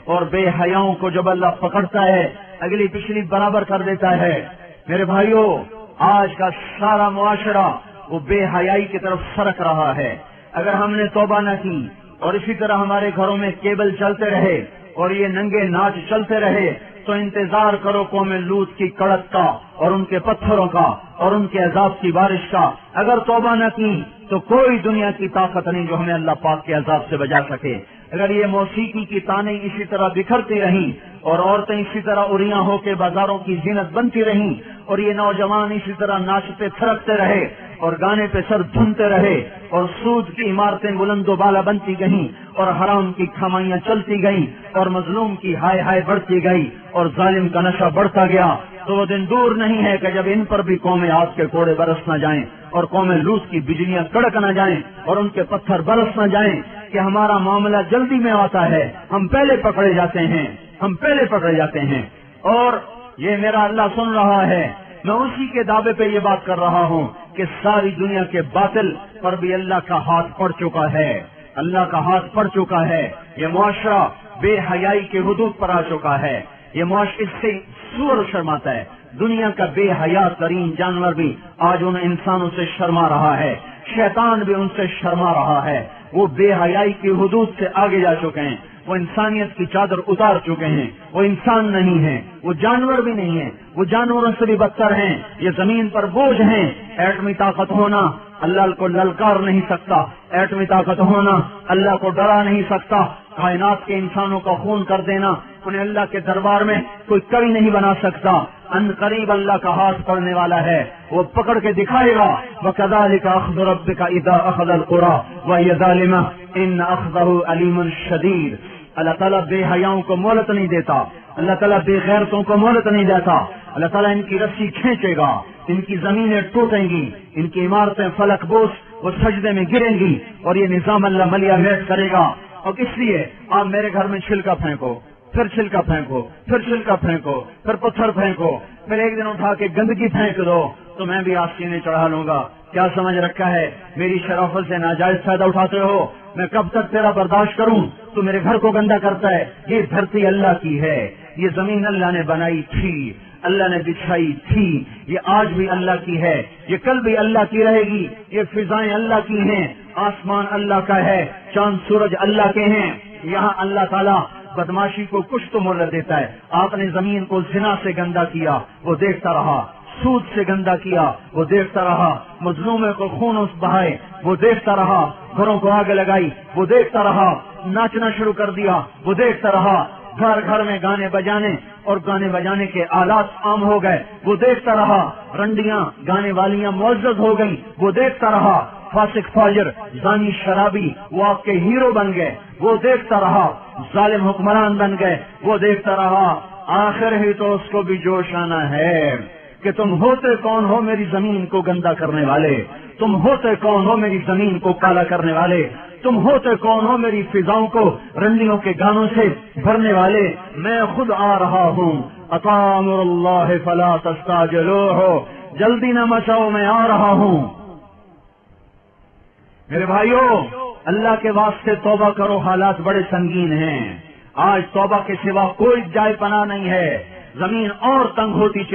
اور بے حیاؤں کو جب اللہ پکڑتا ہے اگلی پچھلی برابر کر دیتا ہے۔ میرے بھائیوں، آج کا سارا معاشرہ وہ بے حیائی کی طرف سرک رہا ہے۔ اگر ہم نے توبہ نہ کی اور اسی طرح ہمارے گھروں میں کیبل چلتے رہے اور یہ ننگے ناچ چلتے رہے تو انتظار کرو قوم لوط کی کڑک کا اور ان کے پتھروں کا اور ان کے عذاب کی بارش کا۔ اگر توبہ نہ کی تو کوئی دنیا کی طاقت نہیں جو ہمیں اللہ پاک کے عذاب سے بچا سکے۔ اگر یہ موسیقی کی تانیں اسی طرح بکھرتی رہیں اور عورتیں اسی طرح اریاں ہو کے بازاروں کی زینت بنتی رہیں اور یہ نوجوان اسی طرح ناچتے تھرکتے رہے اور گانے پہ سر دھنتے رہے اور سود کی عمارتیں بلند و بالا بنتی گئیں اور حرام کی کھمائیاں چلتی گئیں اور مظلوم کی ہائے ہائے بڑھتی گئی اور ظالم کا نشہ بڑھتا گیا، تو وہ دن دور نہیں ہے کہ جب ان پر بھی قوم عاد کے کوڑے برس نہ جائیں اور قوم لوط کی بجلیاں کڑک نہ جائیں اور ان کے پتھر برس نہ جائیں کہ ہمارا معاملہ جلدی میں آتا ہے، ہم پہلے پکڑے جاتے ہیں، ہم پہلے پکڑے جاتے ہیں۔ اور یہ میرا اللہ سن رہا ہے، میں اسی کے دعوے پہ یہ بات کر رہا ہوں کہ ساری دنیا کے باطل پر بھی اللہ کا ہاتھ پڑ چکا ہے، اللہ کا ہاتھ پڑ چکا ہے۔ یہ معاشرہ بے حیائی کے حدود پر آ چکا ہے، یہ معاشرہ اس سے سور شرماتا ہے۔ دنیا کا بے حیا ترین جانور بھی آج ان انسانوں سے شرما رہا ہے، شیطان بھی ان سے شرما رہا ہے۔ وہ بے حیائی کی حدود سے آگے جا چکے ہیں، وہ انسانیت کی چادر اتار چکے ہیں، وہ انسان نہیں ہیں، وہ جانور بھی نہیں ہیں، وہ جانوروں سے بھی بدتر ہیں، یہ زمین پر بوجھ ہیں۔ ایٹمی طاقت ہونا اللہ کو للکار نہیں سکتا، ایٹمی طاقت ہونا اللہ کو ڈرا نہیں سکتا، کائنات کے انسانوں کا خون کر دینا انہیں اللہ کے دربار میں کوئی کبھی نہیں بنا سکتا۔ ان قریب اللہ کا ہاتھ پڑنے والا ہے، وہ پکڑ کے دکھائے گا۔ وَكَذَلِكَ أَخْذُ رَبِّكَ إِذَا أَخَذَ الْقُرَىٰ وَهِيَ ظَالِمَةٌ إِنَّ أَخْذَهُ أَلِيمٌ شَدِيدٌ۔ اللہ تعالیٰ بے حیاؤں کو مہلت نہیں دیتا، اللہ تعالیٰ بے غیرتوں کو مہلت نہیں دیتا۔ اللہ تعالیٰ ان کی رسی کھینچے گا، ان کی زمینیں ٹوٹیں گی، ان کی عمارتیں فلک بوس وہ سجدے میں گریں گی اور یہ نظام اللہ ملیا میٹ کرے گا۔ اور اس لیے آپ میرے گھر میں چھلکا پھینکو، پھر چھلکا پھینکو، پھر چھلکا پھینکو، پھر پتھر پھینکو، پھر ایک دن اٹھا کے گندگی پھینک دو تو میں بھی آستینے چڑھا لوں گا۔ کیا سمجھ رکھا ہے؟ میری شرافت سے ناجائز فائدہ اٹھاتے ہو، میں کب تک تیرا برداشت کروں؟ تو میرے گھر کو گندا کرتا ہے۔ یہ دھرتی اللہ کی ہے، یہ زمین اللہ نے بنائی تھی، اللہ نے بچھائی تھی، یہ آج بھی اللہ کی ہے، یہ کل بھی اللہ کی رہے گی، یہ فضائیں اللہ کی ہیں، آسمان اللہ کا ہے، چاند سورج اللہ کے ہیں۔ یہاں اللہ تعالیٰ بدماشی کو کچھ تو مہلت دیتا ہے۔ آپ نے زمین کو زنا سے گندا کیا، وہ دیکھتا رہا، سود سے گندا کیا، وہ دیکھتا رہا، مظلومے کو خون بہائے، وہ دیکھتا رہا، گھروں کو آگ لگائی، وہ دیکھتا رہا، ناچنا شروع کر دیا، وہ دیکھتا رہا، گھر گھر میں گانے بجانے اور گانے بجانے کے آلات عام ہو گئے، وہ دیکھتا رہا، رنڈیاں گانے والیاں معزز ہو گئی، وہ دیکھتا رہا، فاسق فاجر زانی شرابی وہ آپ کے ہیرو بن گئے، وہ دیکھتا رہا، ظالم حکمران بن گئے، وہ دیکھتا رہا۔ آخر ہی تو اس کو بھی جوش آنا ہے کہ تم ہوتے کون ہو میری زمین کو گندا کرنے والے، تم ہوتے کون ہو میری زمین کو کالا کرنے والے، تم ہوتے کون ہو میری فضاؤں کو رنڈیوں کے گانوں سے بھرنے والے۔ میں خود آ رہا ہوں، اتی امر اللہ فلا تستعجلوہ، جلدی نہ مچاؤ، میں آ رہا ہوں۔ میرے بھائیوں، اللہ کے واسطے توبہ کرو، حالات بڑے سنگین ہیں۔ آج توبہ کے سوا کوئی جائے پناہ نہیں ہے، زمین اور تنگ ہوتی چلی